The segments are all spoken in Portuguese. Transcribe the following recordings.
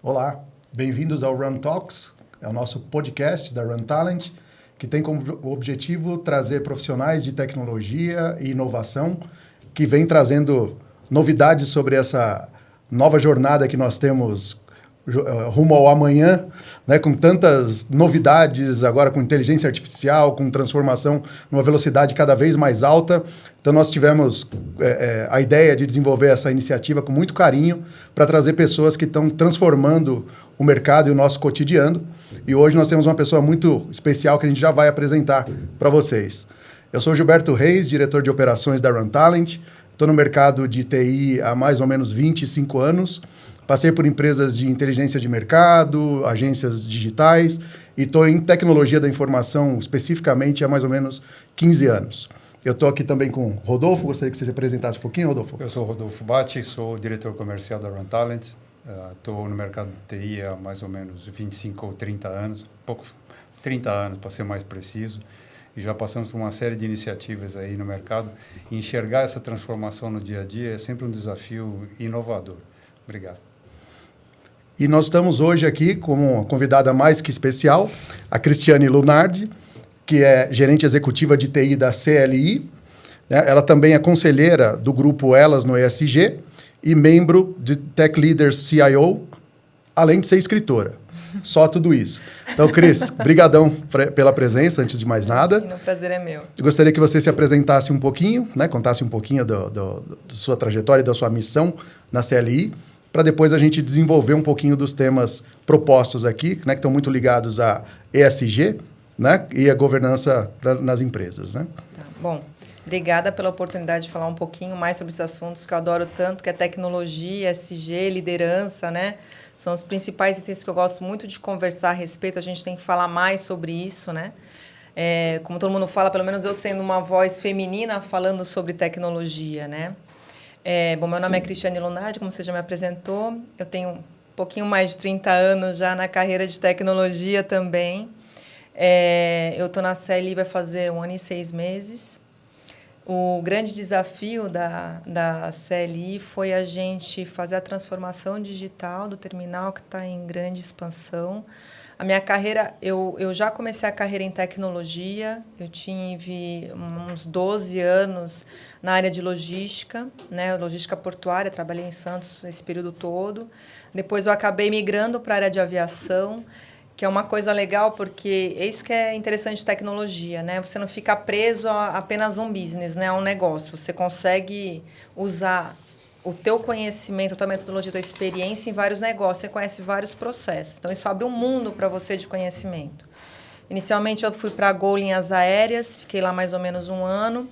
Olá, bem-vindos ao Run Talks, é o nosso podcast da Run Talent, que tem como objetivo trazer profissionais de tecnologia e inovação que vem trazendo novidades sobre essa nova jornada que nós temos rumo ao amanhã, né, com tantas novidades, agora com inteligência artificial, com transformação numa velocidade cada vez mais alta. Então, nós tivemos a ideia de desenvolver essa iniciativa com muito carinho para trazer pessoas que estão transformando o mercado e o nosso cotidiano. E hoje nós temos uma pessoa muito especial que a gente já vai apresentar para vocês. Eu sou Gilberto Reis, diretor de operações da Run Talent. Estou no mercado de TI há mais ou menos 25 anos. Passei por empresas de inteligência de mercado, agências digitais e estou em tecnologia da informação especificamente há mais ou menos 15 anos. Eu estou aqui também com o Rodolfo, gostaria que você se apresentasse um pouquinho, Rodolfo. Eu sou o Rodolfo Batti, sou diretor comercial da Run Talent. Estou no mercado de TI há mais ou menos 25 ou 30 anos, 30 anos para ser mais preciso. E já passamos por uma série de iniciativas aí no mercado. E enxergar essa transformação no dia a dia é sempre um desafio inovador. Obrigado. E nós estamos hoje aqui com uma convidada mais que especial, a Cristiane Lunardi, que é gerente executiva de TI da CLI. Ela também é conselheira do grupo Elas no ESG e membro de Tech Leaders CIO, além de ser escritora. Só tudo isso. Então, Cris, brigadão pela presença, antes de mais nada. O prazer é meu. Eu gostaria que você se apresentasse um pouquinho, né, contasse um pouquinho da sua trajetória e da sua missão na CLI, para depois a gente desenvolver um pouquinho dos temas propostos aqui, né, que estão muito ligados a ESG, né, e a governança nas empresas. Né? Tá, bom, obrigada pela oportunidade de falar um pouquinho mais sobre esses assuntos que eu adoro tanto, que é tecnologia, ESG, liderança, né? São os principais itens que eu gosto muito de conversar a respeito, a gente tem que falar mais sobre isso, né? Como todo mundo fala, pelo menos eu sendo uma voz feminina falando sobre tecnologia, né? Bom, meu nome é Cristiane Lunardi, como você já me apresentou. Eu tenho um pouquinho mais de 30 anos já na carreira de tecnologia também. Eu estou na CLI, vai fazer 1 ano e 6 meses. O grande desafio da CLI foi a gente fazer a transformação digital do terminal, que está em grande expansão. A minha carreira, eu já comecei a carreira em tecnologia, eu tive uns 12 anos na área de logística, né, logística portuária, trabalhei em Santos esse período todo. Depois eu acabei migrando para a área de aviação, que é uma coisa legal, porque é isso que é interessante de tecnologia, né? Você não fica preso a apenas um business, né, a um negócio. Você consegue usar o teu conhecimento, a tua metodologia, a tua experiência em vários negócios, você conhece vários processos. Então, isso abre um mundo para você de conhecimento. Inicialmente, eu fui para a Gol Linhas Aéreas, fiquei lá mais ou menos 1 ano,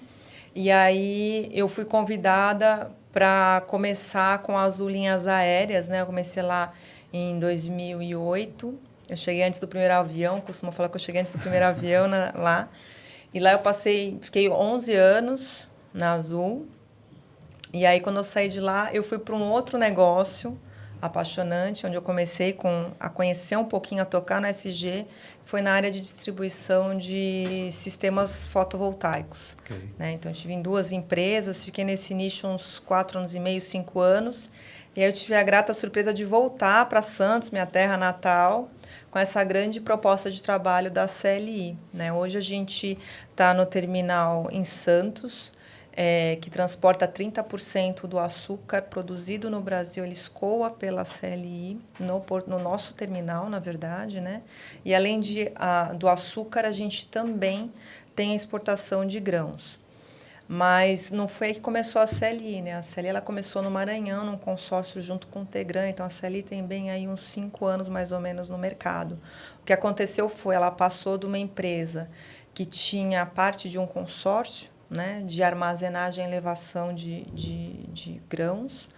e aí eu fui convidada para começar com a Azul Linhas Aéreas, né? Eu comecei lá em 2008, eu cheguei antes do primeiro avião, costumo falar que eu cheguei antes do primeiro avião lá, e lá eu fiquei 11 anos na Azul. E aí, quando eu saí de lá, eu fui para um outro negócio apaixonante, onde eu comecei a conhecer um pouquinho, a tocar no ESG, foi na área de distribuição de sistemas fotovoltaicos. Okay. Né? Então, eu estive em 2 empresas, fiquei nesse nicho uns 4 anos e meio, 5 anos, e aí eu tive a grata surpresa de voltar para Santos, minha terra natal, com essa grande proposta de trabalho da CLI. Né? Hoje a gente está no terminal em Santos, que transporta 30% do açúcar produzido no Brasil, ele escoa pela CLI, no nosso terminal, na verdade, né? E, além do açúcar, a gente também tem a exportação de grãos. Mas não foi aí que começou a CLI, né? A CLI ela começou no Maranhão, num consórcio junto com o Tegran, então a CLI tem bem aí uns 5 anos, mais ou menos, no mercado. O que aconteceu foi, ela passou de uma empresa que tinha parte de um consórcio, né, de armazenagem e elevação de grãos,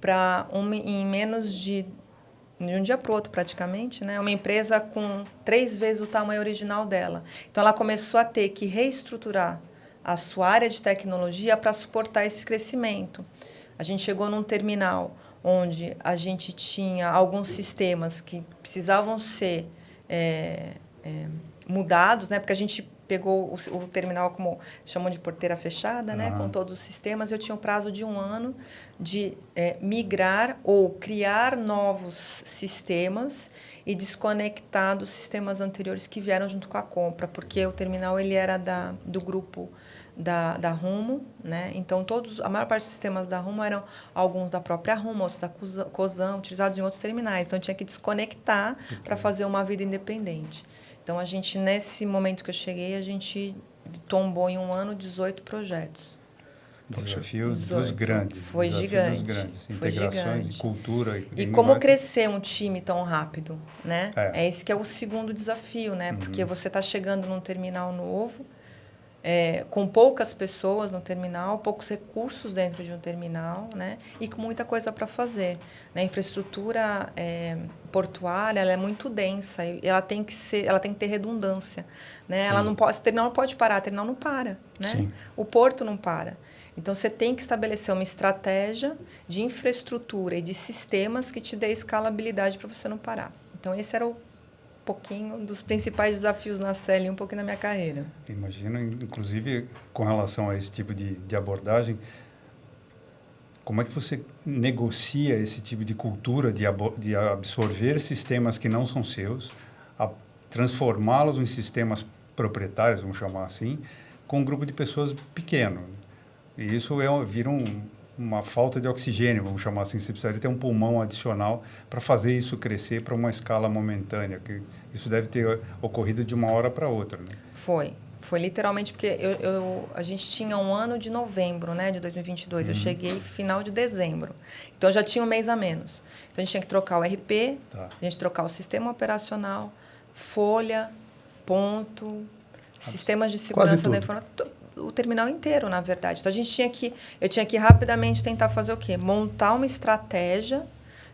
para em menos de um dia para o outro, praticamente, né, uma empresa com 3 vezes o tamanho original dela. Então, ela começou a ter que reestruturar a sua área de tecnologia para suportar esse crescimento. A gente chegou num terminal onde a gente tinha alguns sistemas que precisavam ser mudados, né? Porque a gente pegou o terminal como chamam de porteira fechada, né? Com todos os sistemas. Eu tinha um prazo de 1 ano de migrar ou criar novos sistemas e desconectar dos sistemas anteriores que vieram junto com a compra, porque o terminal ele era do grupo da Rumo, né? Então a maior parte dos sistemas da Rumo eram alguns da própria Rumo, outros da Cosan, utilizados em outros terminais. Então tinha que desconectar para fazer uma vida independente. Então a gente, nesse momento que eu cheguei, a gente tombou em 1 ano 18 projetos. Desafios dos grandes. Foi gigante. Grandes. Foi Integrações gigante. de cultura. E como crescer um time tão rápido, né? Esse que é o segundo desafio, né? Porque você está chegando num terminal novo, com poucas pessoas no terminal, poucos recursos dentro de um terminal, né? E com muita coisa para fazer. A infraestrutura portuária ela é muito densa e ela tem que ter redundância, né? Ela não pode, o terminal não pode parar, o terminal não para, né? Sim. O porto não para. Então, você tem que estabelecer uma estratégia de infraestrutura e de sistemas que te dê escalabilidade para você não parar. Então, esse era pouquinho dos principais desafios na CEL e um pouquinho na minha carreira. Imagino, inclusive, com relação a esse tipo de abordagem, como é que você negocia esse tipo de cultura de absorver sistemas que não são seus, transformá-los em sistemas proprietários, vamos chamar assim, com um grupo de pessoas pequeno? E isso vira uma falta de oxigênio, vamos chamar assim. Você precisaria ter um pulmão adicional para fazer isso crescer para uma escala momentânea. Que isso deve ter ocorrido de uma hora para outra, né? Foi literalmente porque a gente tinha 1 ano de novembro, né, de 2022. Eu cheguei final de dezembro. Então, já tinha 1 mês a menos. Então, a gente tinha que trocar o RP, a gente trocar o sistema operacional, folha, ponto, sistemas de segurança da informação. O terminal inteiro, na verdade. Então, eu tinha que rapidamente tentar fazer o quê? Montar uma estratégia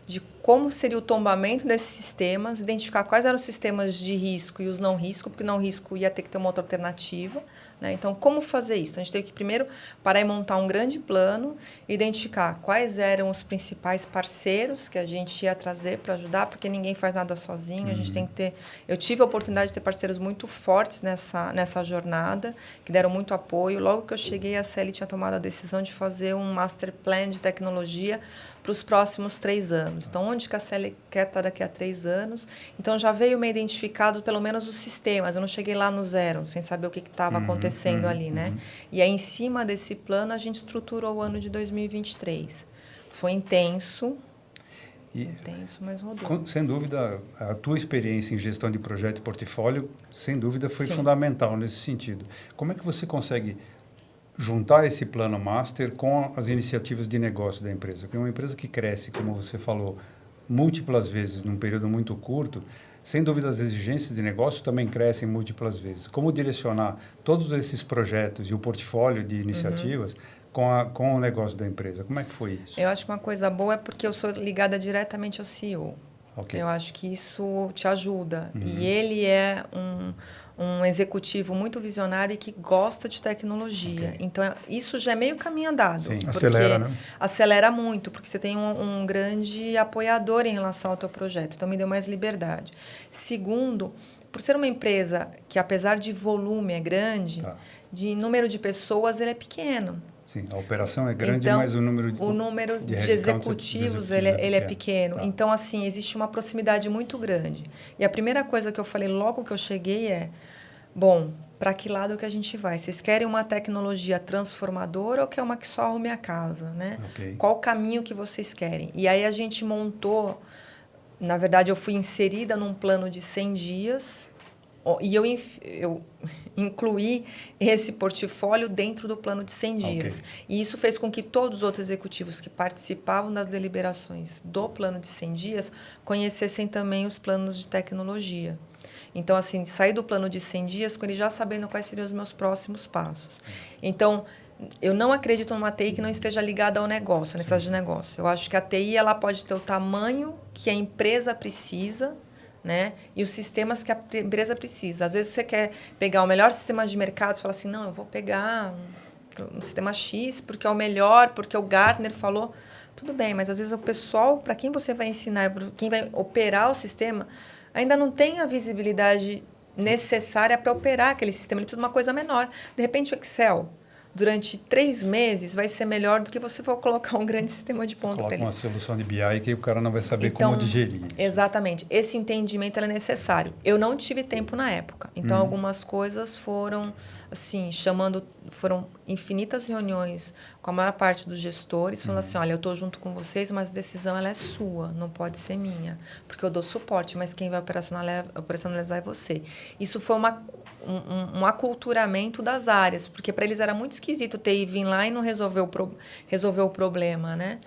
de como seria o tombamento desses sistemas, identificar quais eram os sistemas de risco e os não risco, porque não risco ia ter que ter uma outra alternativa, né? Então, como fazer isso? A gente teve que primeiro parar e montar um grande plano, identificar quais eram os principais parceiros que a gente ia trazer para ajudar, porque ninguém faz nada sozinho, a gente tem que ter... Eu tive a oportunidade de ter parceiros muito fortes nessa jornada, que deram muito apoio. Logo que eu cheguei, a CEL tinha tomado a decisão de fazer um master plan de tecnologia para os próximos 3 anos. Então, onde que a CEL quer estar daqui a 3 anos? Então, já veio meio identificado, pelo menos, os sistemas. Eu não cheguei lá no zero, sem saber o que estava acontecendo ali, né? E aí, em cima desse plano, a gente estruturou o ano de 2023. Foi intenso, mas rodou. Sem dúvida, a tua experiência em gestão de projeto e portfólio, sem dúvida, foi Sim. fundamental nesse sentido. Como é que você consegue juntar esse plano master com as iniciativas de negócio da empresa? Porque uma empresa que cresce, como você falou, múltiplas vezes num período muito curto, sem dúvida as exigências de negócio também crescem múltiplas vezes. Como direcionar todos esses projetos e o portfólio de iniciativas com o negócio da empresa? Como é que foi isso? Eu acho que uma coisa boa é porque eu sou ligada diretamente ao CEO. Okay. Eu acho que isso te ajuda. E ele é um executivo muito visionário e que gosta de tecnologia. Okay. Então, isso já é meio caminho andado. Sim. Acelera, né? Acelera muito, porque você tem um grande apoiador em relação ao teu projeto. Então, me deu mais liberdade. Segundo, por ser uma empresa que, apesar de volume, é grande, de número de pessoas, ele é pequeno. Sim, a operação é grande, então, mas o número de executivos ele é pequeno. Tá. Então, assim, existe uma proximidade muito grande. E a primeira coisa que eu falei logo que eu cheguei é, bom, para que lado que a gente vai? Vocês querem uma tecnologia transformadora ou quer uma que só arrume a casa, né? Okay. Qual o caminho que vocês querem? E aí a gente montou, na verdade, eu fui inserida num plano de 100 dias e eu incluí esse portfólio dentro do plano de 100 dias. Okay. E isso fez com que todos os outros executivos que participavam das deliberações do plano de 100 dias conhecessem também os planos de tecnologia. Então, assim, saí do plano de 100 dias com ele já sabendo quais seriam os meus próximos passos. Então, eu não acredito numa TI que não esteja ligada ao negócio, à necessidade de negócio. Eu acho que a TI ela pode ter o tamanho que a empresa precisa, né? E os sistemas que a empresa precisa. Às vezes você quer pegar o melhor sistema de mercado e fala assim, não, eu vou pegar um sistema X porque é o melhor, porque o Gartner falou. Tudo bem, mas às vezes o pessoal, para quem você vai ensinar, para quem vai operar o sistema, ainda não tem a visibilidade necessária para operar aquele sistema. Ele precisa de uma coisa menor. De repente, o Excel, durante 3 meses, vai ser melhor do que você for colocar um grande sistema de ponta para eles. Coloca uma solução de BI que o cara não vai saber como digerir isso. Exatamente. Esse entendimento é necessário. Eu não tive tempo na época. Então, algumas coisas foram, assim, foram infinitas reuniões com a maior parte dos gestores, falando assim, olha, eu estou junto com vocês, mas a decisão ela é sua, não pode ser minha. Porque eu dou suporte, mas quem vai operacionalizar é você. Isso foi um aculturamento das áreas, porque para eles era muito esquisito TI vir lá e não resolver o problema, né?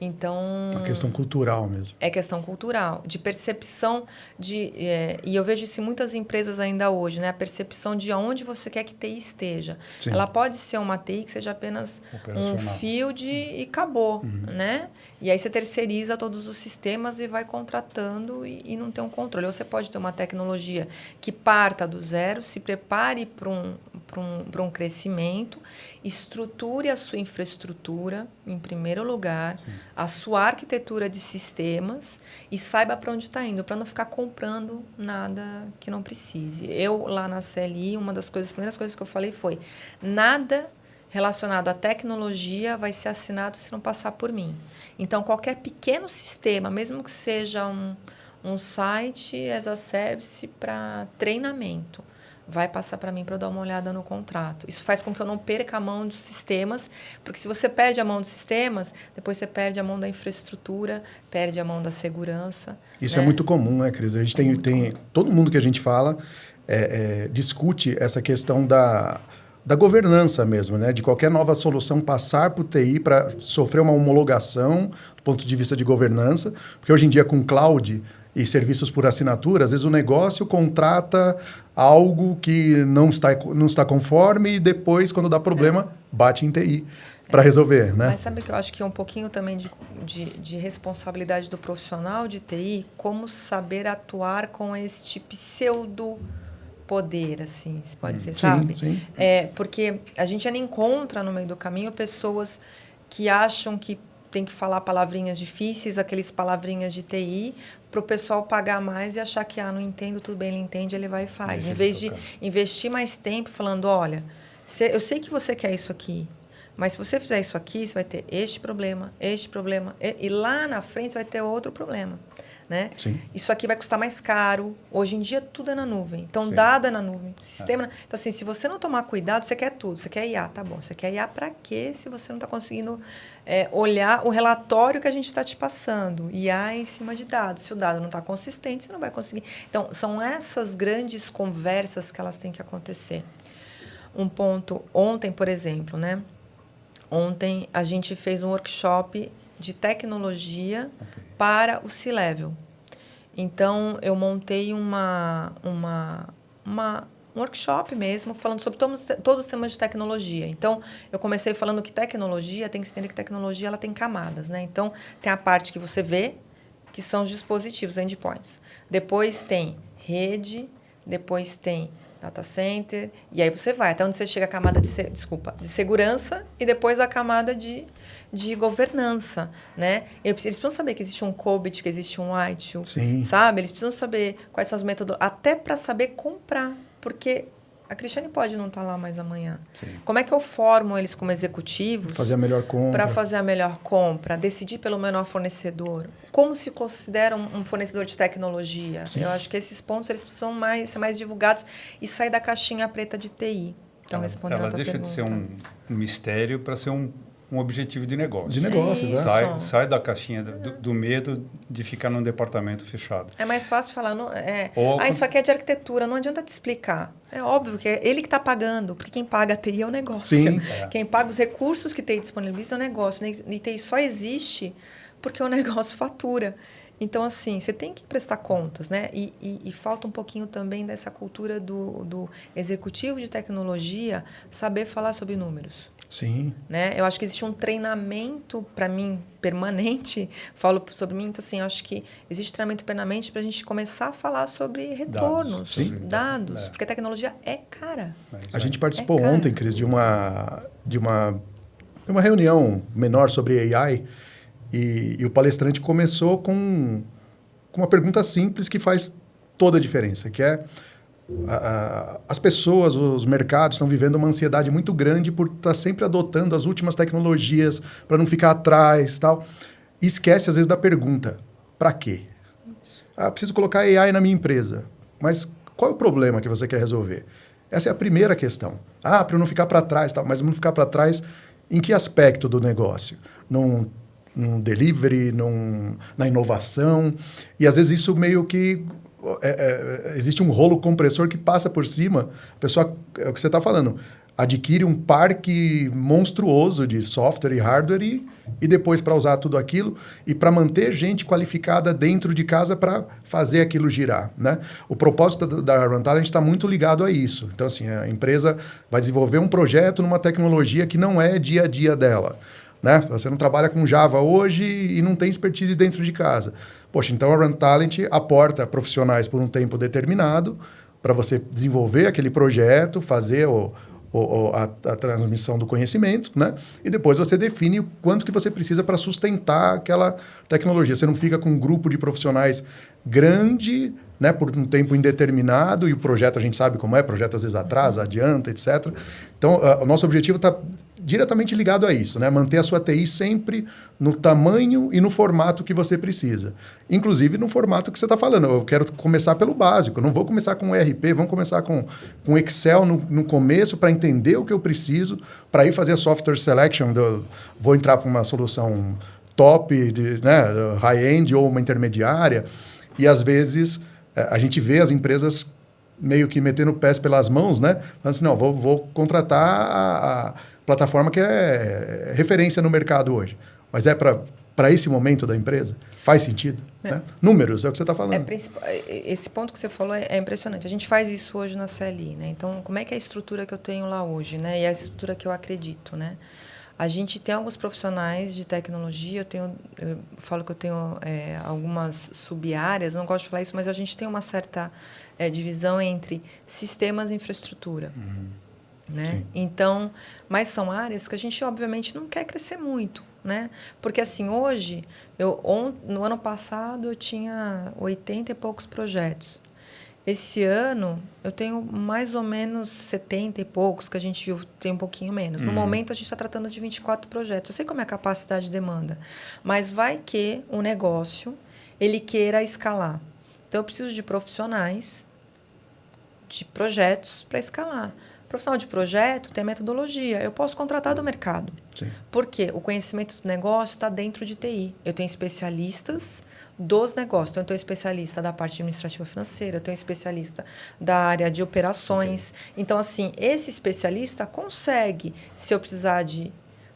Então... Uma questão cultural mesmo. É questão cultural, de percepção e eu vejo isso em muitas empresas ainda hoje, né? A percepção de aonde você quer que TI esteja. Sim. Ela pode ser uma TI que seja apenas um field e acabou, né? E aí você terceiriza todos os sistemas e vai contratando e não tem um controle. Ou você pode ter uma tecnologia que parta do zero, se prepare para um crescimento, estruture a sua infraestrutura, em primeiro lugar, sim, a sua arquitetura de sistemas e saiba para onde está indo, para não ficar comprando nada que não precise. Eu, lá na CLI, as primeiras coisas que eu falei foi, nada relacionado à tecnologia vai ser assinado se não passar por mim. Então, qualquer pequeno sistema, mesmo que seja um site as a service para treinamento, vai passar para mim para eu dar uma olhada no contrato. Isso faz com que eu não perca a mão dos sistemas, porque se você perde a mão dos sistemas, depois você perde a mão da infraestrutura, perde a mão da segurança. Isso, né? É muito comum, né, Cris? A gente tem todo mundo que a gente fala discute essa questão da governança mesmo, né? De qualquer nova solução passar para o TI para sofrer uma homologação do ponto de vista de governança, porque hoje em dia com cloud e serviços por assinatura, às vezes o negócio contrata algo que não está conforme e depois, quando dá problema, bate em TI para resolver, né? Mas sabe que eu acho que é um pouquinho também de responsabilidade do profissional de TI, como saber atuar com este pseudo-poder, assim, se pode dizer, sabe? Sim. Porque a gente ainda encontra no meio do caminho pessoas que acham que tem que falar palavrinhas difíceis, aqueles palavrinhas de TI, para o pessoal pagar mais e achar que, não entendo, tudo bem, ele entende, ele vai e faz. Em vez de investir mais tempo falando, olha, eu sei que você quer isso aqui, mas se você fizer isso aqui, você vai ter este problema, e lá na frente você vai ter outro problema. Né? Isso aqui vai custar mais caro. Hoje em dia, tudo é na nuvem. Então, sim, dado é na nuvem. Sistema Então, assim, se você não tomar cuidado, você quer tudo. Você quer IA, tá bom. Você quer IA para quê se você não está conseguindo olhar o relatório que a gente está te passando? IA em cima de dados. Se o dado não está consistente, você não vai conseguir. Então, são essas grandes conversas que elas têm que acontecer. Um ponto, ontem, por exemplo, né? Ontem a gente fez um workshop de tecnologia para o C-Level. Então, eu montei um workshop mesmo, falando sobre todos os temas de tecnologia. Então, eu comecei falando que tecnologia, tem que entender que tecnologia ela tem camadas, né? Então, tem a parte que você vê, que são os dispositivos, endpoints. Depois tem rede, depois tem data center, e aí você vai até onde você chega a camada de segurança e depois a camada de governança, né? Eles precisam saber que existe um COBIT, que existe um ITIL, sabe? Eles precisam saber quais são as metodologias, até para saber comprar, porque a Cristiane pode não estar lá mais amanhã. Sim. Como é que eu formo eles como executivos? Fazer a melhor compra. Para fazer a melhor compra, decidir pelo menor fornecedor. Como se considera um fornecedor de tecnologia? Sim. Eu acho que esses pontos eles precisam ser mais divulgados e sair da caixinha preta de TI. Então, respondendo ela deixa pergunta. De ser um mistério para ser um objetivo de negócio. De negócios, Sai da caixinha do medo de ficar num departamento fechado. É mais fácil falar, isso aqui é de arquitetura, não adianta te explicar. É óbvio que é ele que está pagando, porque quem paga a TI é o negócio. Sim. Quem paga os recursos que TI disponibiliza é o negócio. E TI só existe porque o negócio fatura. Então, assim, você tem que prestar contas, né? E falta um pouquinho também dessa cultura do executivo de tecnologia saber falar sobre números. Sim. Né? Eu acho que existe um treinamento, para mim, permanente. Falo sobre mim, então, assim, eu acho que existe treinamento permanente para a gente começar a falar sobre retornos, dados, porque a tecnologia é cara. A gente participou ontem, Cris, de uma reunião menor sobre AI e o palestrante começou com uma pergunta simples que faz toda a diferença, que é as pessoas, os mercados estão vivendo uma ansiedade muito grande por estar sempre adotando as últimas tecnologias para não ficar atrás, tal. E esquece às vezes da pergunta: para quê? Preciso colocar AI na minha empresa. Mas qual é o problema que você quer resolver? Essa é a primeira questão. Para eu não ficar para trás, tal. Mas não ficar para trás em que aspecto do negócio? Num delivery, na inovação. E às vezes isso meio que existe um rolo compressor que passa por cima. A pessoa, é o que você está falando, adquire um parque monstruoso de software e hardware e depois para usar tudo aquilo e para manter gente qualificada dentro de casa para fazer aquilo girar, né? O propósito da Runtalent está muito ligado a isso. Então, assim, a empresa vai desenvolver um projeto numa tecnologia que não é dia a dia dela, né? Você não trabalha com Java hoje e não tem expertise dentro de casa. Poxa, então a Runtalent aporta profissionais por um tempo determinado para você desenvolver aquele projeto, fazer a transmissão do conhecimento, né? E depois você define o quanto que você precisa para sustentar aquela tecnologia. Você não fica com um grupo de profissionais grande, né, por um tempo indeterminado, e o projeto a gente sabe como é, projeto às vezes atrasa, adianta, etc. Então, o nosso objetivo está diretamente ligado a isso, né? Manter a sua TI sempre no tamanho e no formato que você precisa. Inclusive no formato que você está falando. Eu quero começar pelo básico, eu não vou começar com ERP, vamos começar com Excel no começo para entender o que eu preciso, para ir fazer a software selection, vou entrar para uma solução top, né, high-end ou uma intermediária, e às vezes a gente vê as empresas meio que metendo pés pelas mãos, né? Falando assim, não, vou contratar a plataforma que é referência no mercado hoje. Mas é para esse momento da empresa? Faz sentido? Né? Números, é o que você está falando. Esse ponto que você falou é impressionante. A gente faz isso hoje na CLI, né? Então, como é que é a estrutura que eu tenho lá hoje, né? E a estrutura que eu acredito, né? A gente tem alguns profissionais de tecnologia, eu falo que eu tenho algumas sub-áreas, não gosto de falar isso, mas a gente tem uma certa divisão entre sistemas e infraestrutura. Né? Então, mas são áreas que a gente, obviamente, não quer crescer muito, né? Porque, assim, hoje, no ano passado, eu tinha 80 e poucos projetos. Esse ano, eu tenho mais ou menos 70 e poucos, que a gente viu, tem um pouquinho menos. No momento, a gente está tratando de 24 projetos. Eu sei como é a capacidade de demanda, mas vai que o negócio, ele queira escalar. Então, eu preciso de profissionais, de projetos para escalar. Profissional de projeto tem a metodologia. Eu posso contratar do mercado. Sim. Por quê? O conhecimento do negócio está dentro de TI. Eu tenho especialistas dos negócios. Então, eu tenho especialista da parte administrativa financeira, eu tenho especialista da área de operações. Então, assim, esse especialista consegue, se eu precisar de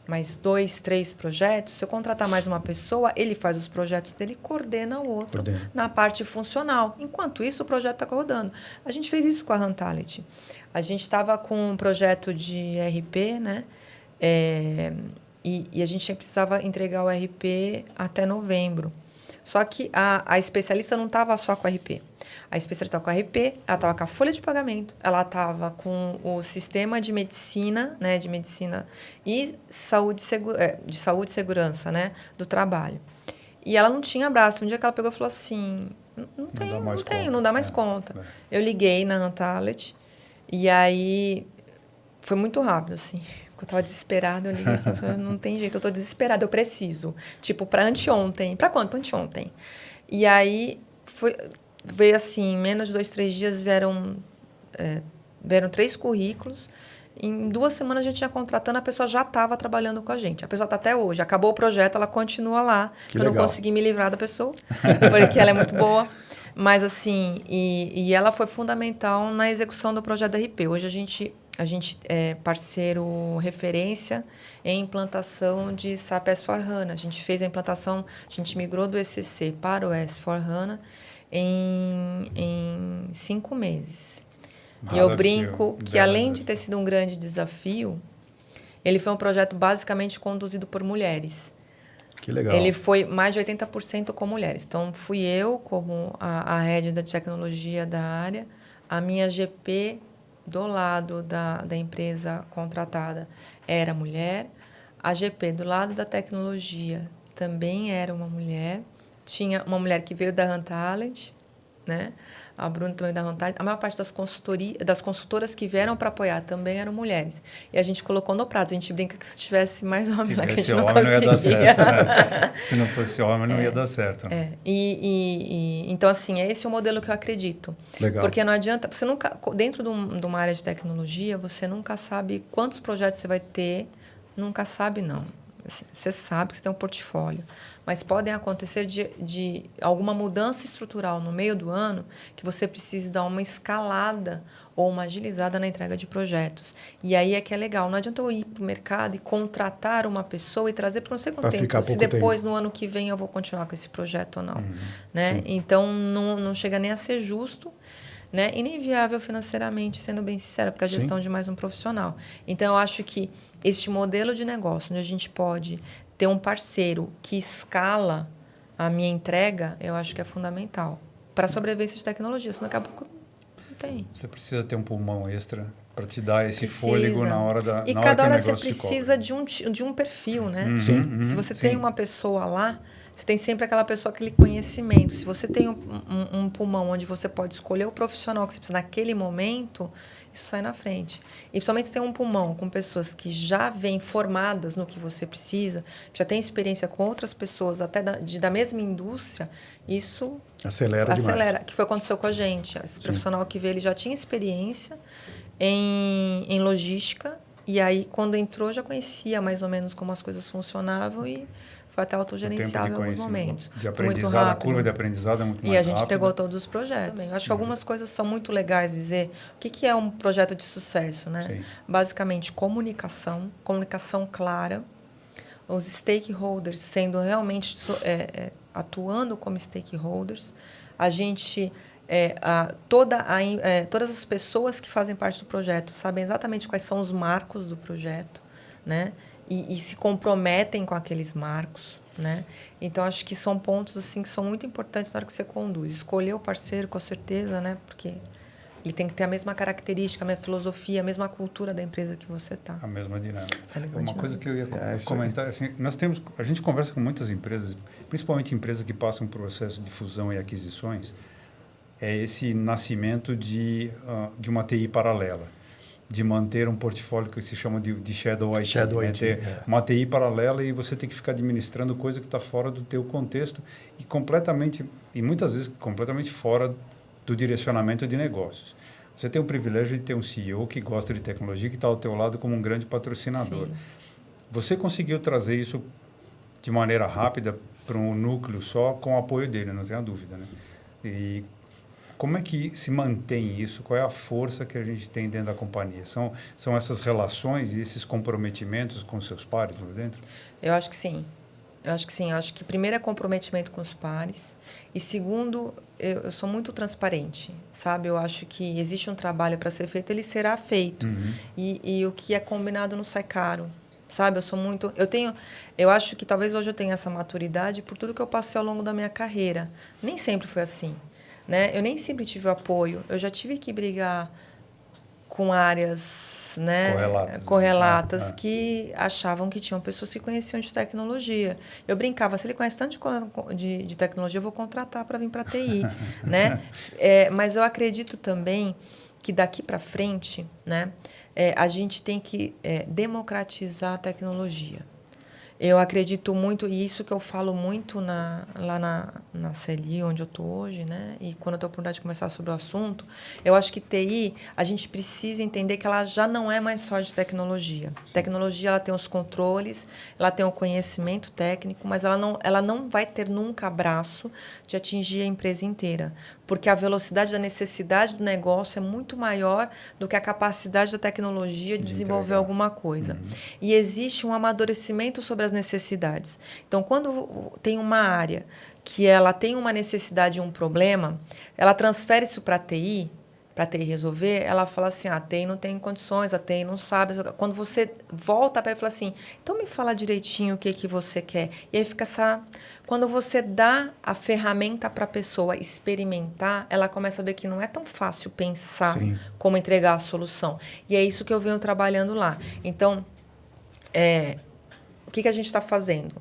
mais 2, 3 projetos, se eu contratar mais uma pessoa, ele faz os projetos dele, coordena o outro na parte funcional. Enquanto isso, o projeto está rodando. A gente fez isso com a Runtalent. A gente estava com um projeto de RP, né? E a gente precisava entregar o RP até novembro. Só que a especialista não estava só com o RP. A especialista estava com o RP, ela estava com a folha de pagamento, ela estava com o sistema de medicina, né? De medicina e de saúde e segurança, né? Do trabalho. E ela não tinha braço. Um dia que ela pegou e falou assim, não dá mais conta. Eu liguei na Runtalent. E aí, foi muito rápido, assim. Eu estava desesperada, eu liguei e falei assim, não tem jeito, eu estou desesperada, eu preciso. Tipo, para anteontem. Para quanto? Para anteontem. E aí, veio assim, em menos de 2, 3 dias, vieram 3 currículos. Em 2 semanas, a gente ia contratando, a pessoa já estava trabalhando com a gente. A pessoa está até hoje. Acabou o projeto, ela continua lá. Eu não consegui me livrar da pessoa, porque ela é muito boa. Mas, assim, e ela foi fundamental na execução do projeto da RP. Hoje, a gente é parceiro referência em implantação de SAP S/4HANA. A gente fez a implantação, a gente migrou do ECC para o S/4HANA em 5 meses. E eu brinco que, além de ter sido um grande desafio, ele foi um projeto basicamente conduzido por mulheres. Que legal. Ele foi mais de 80% com mulheres. Então, fui eu, como a head da tecnologia da área, a minha GP do lado da empresa contratada era mulher, a GP do lado da tecnologia também era uma mulher, tinha uma mulher que veio da Runtalent, né? a Bruna também da Runtalent, a maior parte das consultoras que vieram para apoiar também eram mulheres. E a gente colocou no prazo. A gente brinca que se tivesse mais homem lá, que a gente não conseguia. Não ia dar certo, né? Se não fosse homem, não ia dar certo. Né? Então, assim, é esse o modelo que eu acredito. Legal. Porque não adianta... Você nunca, dentro de uma área de tecnologia, você nunca sabe quantos projetos você vai ter. Nunca sabe, não. Assim, você sabe que você tem um portfólio, mas podem acontecer de alguma mudança estrutural no meio do ano que você precise dar uma escalada ou uma agilizada na entrega de projetos. E aí é que é legal. Não adianta eu ir para o mercado e contratar uma pessoa e trazer para não sei quanto tempo, se depois, no ano que vem, eu vou continuar com esse projeto ou não. Né? Então, não chega nem a ser justo, né? E nem viável financeiramente, sendo bem sincera, porque a gestão de mais um profissional. Então, eu acho que este modelo de negócio, onde a gente pode ter um parceiro que escala a minha entrega, eu acho que é fundamental para a sobrevivência de tecnologia. Senão, daqui a pouco não tem. Você precisa ter um pulmão extra para te dar esse fôlego na hora da E cada hora você precisa de um perfil, né? Se você tem uma pessoa lá, você tem sempre aquela pessoa, aquele conhecimento. Se você tem um pulmão onde você pode escolher o profissional que você precisa naquele momento, isso sai na frente. E principalmente se tem um pulmão com pessoas que já vêm formadas no que você precisa, que já tem experiência com outras pessoas, até da mesma indústria, isso acelera demais. Que foi o que aconteceu com a gente. Esse profissional que veio, ele já tinha experiência em logística, e aí, quando entrou, já conhecia mais ou menos como as coisas funcionavam e foi até autogerenciável em alguns momentos. De aprendizado, a curva de aprendizado é muito mais rápida. E a gente entregou todos os projetos. Também. Acho que algumas coisas são muito legais dizer. O que é um projeto de sucesso? Né? Basicamente, comunicação clara, os stakeholders sendo realmente atuando como stakeholders, a gente... todas as pessoas que fazem parte do projeto sabem exatamente quais são os marcos do projeto, né? E se comprometem com aqueles marcos, né? Então, acho que são pontos assim que são muito importantes na hora que você conduz. Escolher o parceiro, com certeza, né? Porque ele tem que ter a mesma característica, a mesma filosofia, a mesma cultura da empresa que você está. A mesma dinâmica. Coisa que eu ia comentar, assim, a gente conversa com muitas empresas, principalmente empresas que passam por processo de fusão e aquisições, é esse nascimento de uma TI paralela, de manter um portfólio que se chama de Shadow IT. Uma TI paralela e você tem que ficar administrando coisa que está fora do teu contexto e muitas vezes completamente fora do direcionamento de negócios. Você tem o privilégio de ter um CEO que gosta de tecnologia, que está ao teu lado como um grande patrocinador. Você conseguiu trazer isso de maneira rápida para um núcleo só com o apoio dele, não tenha dúvida, né? E como é que se mantém isso? Qual é a força que a gente tem dentro da companhia? São essas relações e esses comprometimentos com seus pares lá dentro? Eu acho que sim. Eu acho que primeiro é comprometimento com os pares e segundo, eu sou muito transparente, sabe? Eu acho que existe um trabalho para ser feito, ele será feito. E o que é combinado não sai caro, sabe? Eu acho que talvez hoje eu tenha essa maturidade por tudo que eu passei ao longo da minha carreira. Nem sempre foi assim. Né? Eu nem sempre tive apoio. Eu já tive que brigar com áreas, né, correlatas que achavam que tinham pessoas que conheciam de tecnologia. Eu brincava, se ele conhece tanto de tecnologia, eu vou contratar para vir para a TI. Né? Mas eu acredito também que daqui para frente, né, a gente tem que democratizar a tecnologia. Eu acredito muito, e isso que eu falo muito lá na CLI, onde eu estou hoje, né? E quando eu tenho a oportunidade de conversar sobre o assunto, eu acho que TI, a gente precisa entender que ela já não é mais só de tecnologia. Tecnologia, ela tem os controles, ela tem o conhecimento técnico, mas ela não vai ter nunca abraço de atingir a empresa inteira. Porque a velocidade da necessidade do negócio é muito maior do que a capacidade da tecnologia de desenvolver alguma coisa. E existe um amadurecimento sobre as necessidades. Então, quando tem uma área que ela tem uma necessidade e um problema, ela transfere isso para a TI resolver, ela fala assim, a TI não tem condições, a TI não sabe. Quando você volta para ela e fala assim, então me fala direitinho o que você quer. E aí fica essa... Quando você dá a ferramenta para a pessoa experimentar, ela começa a ver que não é tão fácil pensar como entregar a solução. E é isso que eu venho trabalhando lá. Então, que a gente está fazendo?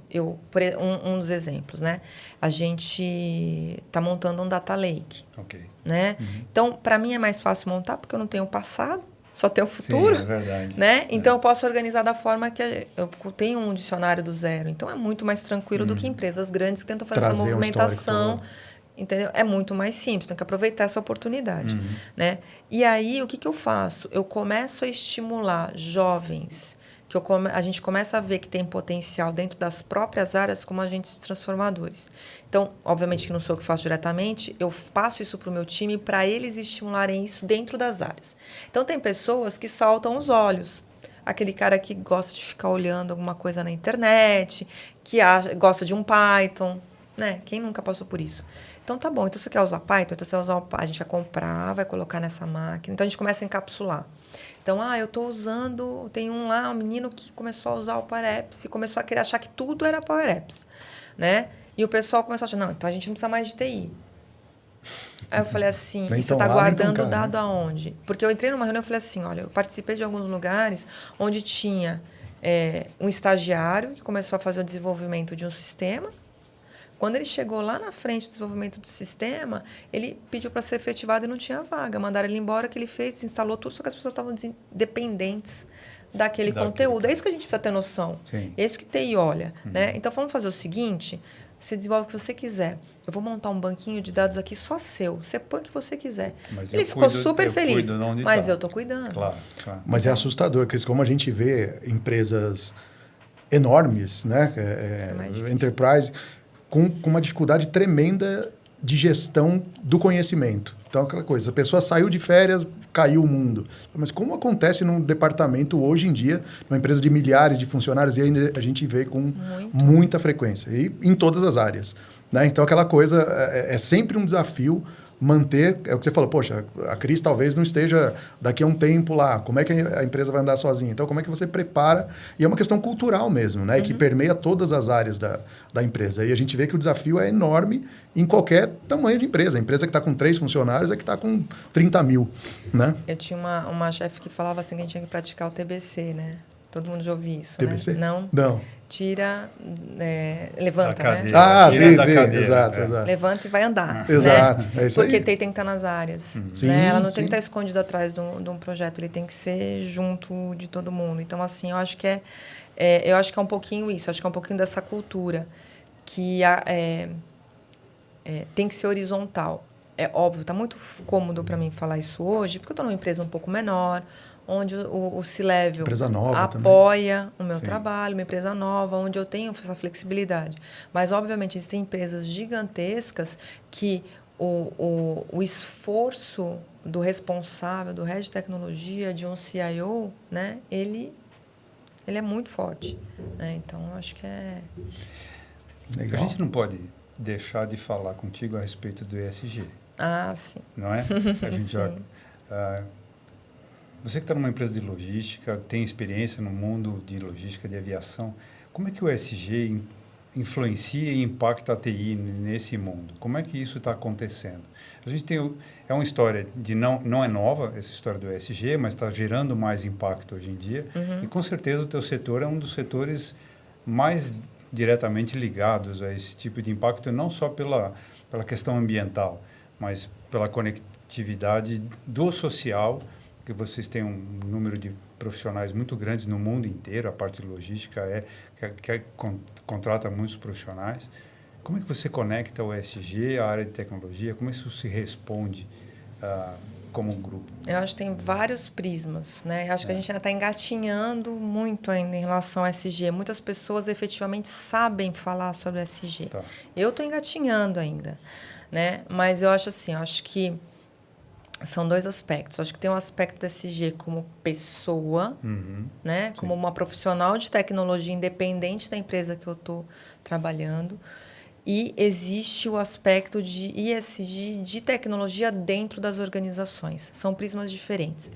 Um dos exemplos, né? A gente está montando um data lake. Ok. Né? Então, para mim é mais fácil montar porque eu não tenho o passado, só tenho o futuro. Sim, é verdade. Né? Então, eu posso organizar da forma que eu tenho um dicionário do zero. Então, é muito mais tranquilo do que empresas grandes que tentam fazer essa movimentação. Entendeu? É muito mais simples, tem que aproveitar essa oportunidade. Né? E aí, o que eu faço? Eu começo a estimular jovens, a gente começa a ver que tem potencial dentro das próprias áreas como agentes transformadores. Então, obviamente que não sou eu que faço diretamente, eu passo isso para o meu time para eles estimularem isso dentro das áreas. Então, tem pessoas que saltam os olhos. Aquele cara que gosta de ficar olhando alguma coisa na internet, que gosta de um Python, né? Quem nunca passou por isso? Então, tá bom. Então, você quer usar Python? Então, você vai usar a gente vai comprar, vai colocar nessa máquina. Então, a gente começa a encapsular. Então, eu estou usando... Tem um menino que começou a usar o Power Apps e começou a querer achar que tudo era Power Apps, né? E o pessoal começou a achar, não, então a gente não precisa mais de TI. Aí eu falei assim, e você está guardando o dado aonde? Porque eu entrei numa reunião e falei assim, olha, eu participei de alguns lugares onde tinha um estagiário que começou a fazer o desenvolvimento de um sistema. Quando ele chegou lá na frente do desenvolvimento do sistema, ele pediu para ser efetivado e não tinha vaga. Mandaram ele embora, que ele fez, instalou tudo, só que as pessoas estavam dependentes daquele conteúdo. É isso que a gente precisa ter noção. Sim. É isso que TI olha. Né? Então, vamos fazer o seguinte, você desenvolve o que você quiser. Eu vou montar um banquinho de dados aqui só seu. Você põe o que você quiser. Mas ele ficou super feliz. Mas eu estou cuidando. Claro. Mas é assustador, Cris, como a gente vê empresas enormes, né? Enterprise, com uma dificuldade tremenda de gestão do conhecimento. Então, aquela coisa, a pessoa saiu de férias, caiu o mundo. Mas como acontece num departamento hoje em dia, numa empresa de milhares de funcionários, e ainda a gente vê com muita frequência, e em todas as áreas. Né? Então, aquela coisa é sempre um desafio manter... É o que você falou, poxa, a Cris talvez não esteja daqui a um tempo lá. Como é que a empresa vai andar sozinha? Então, como é que você prepara? E é uma questão cultural mesmo, né? Que permeia todas as áreas da empresa. E a gente vê que o desafio é enorme em qualquer tamanho de empresa. A empresa que está com 3 funcionários é que está com 30 mil, né? Eu tinha uma chefe que falava assim que a gente tinha que praticar o TBC, né? Todo mundo já ouviu isso, TBC? né? Não. Tira, levanta, né? Sim, exato. Levanta e vai andar. Exato, né? É isso Porque aí. tem que estar nas áreas. Sim, né? Ela não tem que estar escondida atrás de um projeto, ele tem que ser junto de todo mundo. Então, assim, eu acho que é um pouquinho isso, acho que é um pouquinho dessa cultura que tem que ser horizontal. É óbvio, está muito cômodo para mim falar isso hoje, porque eu estou numa empresa um pouco menor, onde o C-Level apoia o meu trabalho, uma empresa nova, onde eu tenho essa flexibilidade. Mas, obviamente, existem empresas gigantescas que o esforço do responsável, do head de tecnologia, de um CIO, né, ele é muito forte. Né? Então, eu acho que Legal. A gente não pode deixar de falar contigo a respeito do ESG. Sim. Não é? A gente você que está numa empresa de logística, tem experiência no mundo de logística, de aviação, como é que o ESG influencia e impacta a TI nesse mundo? Como é que isso está acontecendo? A gente tem... É uma história não é nova, essa história do ESG, mas está gerando mais impacto hoje em dia. E, com certeza, o teu setor é um dos setores mais diretamente ligados a esse tipo de impacto, não só pela questão ambiental, mas pela conectividade do social, que vocês têm um número de profissionais muito grandes no mundo inteiro, a parte de logística contrata muitos profissionais. Como é que você conecta o ESG à área de tecnologia? Como isso se responde como um grupo? Eu acho que tem vários prismas, né? Eu acho que a gente ainda está engatinhando muito ainda em relação ao ESG. Muitas pessoas efetivamente sabem falar sobre ESG. Tá. Eu estou engatinhando ainda, né? Mas eu acho assim, acho que são 2 aspectos. Acho que tem um aspecto do ESG como pessoa, né? Como uma profissional de tecnologia independente da empresa que eu estou trabalhando. E existe o aspecto de ESG de tecnologia dentro das organizações. São prismas diferentes.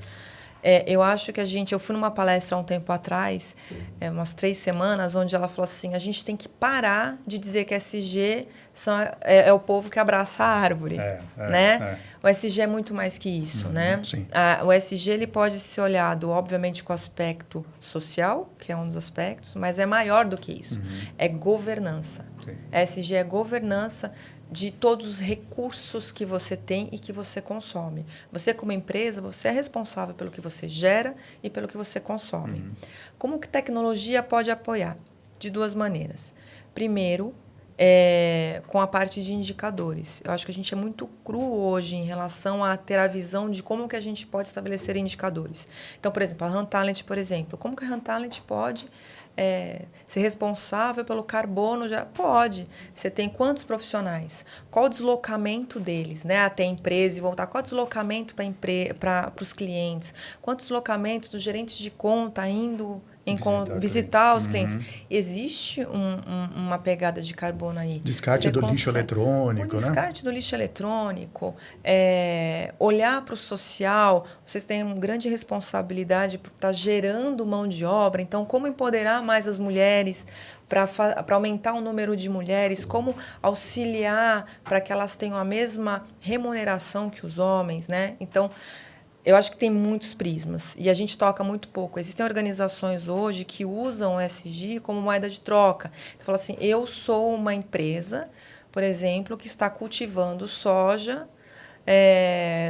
Eu acho que eu fui numa palestra há um tempo atrás, umas 3 semanas, onde ela falou assim, a gente tem que parar de dizer que SG é o povo que abraça a árvore, né? O SG é muito mais que isso, né? Sim. O SG ele pode ser olhado, obviamente, com o aspecto social, que é um dos aspectos, mas é maior do que isso. É governança. Sim. SG é governança de todos os recursos que você tem e que você consome. Você, como empresa, você é responsável pelo que você gera e pelo que você consome. Como que tecnologia pode apoiar? De 2 maneiras. Primeiro, com a parte de indicadores. Eu acho que a gente é muito cru hoje em relação a ter a visão de como que a gente pode estabelecer indicadores. Então, por exemplo, a Rantalent, por exemplo. Como que a Rantalent pode ser responsável pelo carbono? Pode. Você tem quantos profissionais? Qual o deslocamento deles, né? Até a empresa e voltar? Qual o deslocamento para os clientes? Quantos deslocamentos dos gerentes de conta indo visitar os clientes? Existe uma pegada de carbono aí. Descarte do lixo eletrônico, né? Descarte do lixo eletrônico, olhar para o social. Vocês têm uma grande responsabilidade por estar gerando mão de obra. Então, como empoderar mais as mulheres para aumentar o número de mulheres? Como auxiliar para que elas tenham a mesma remuneração que os homens, né? Então, eu acho que tem muitos prismas e a gente toca muito pouco. Existem organizações hoje que usam o ESG como moeda de troca. Então, fala assim, eu sou uma empresa, por exemplo, que está cultivando soja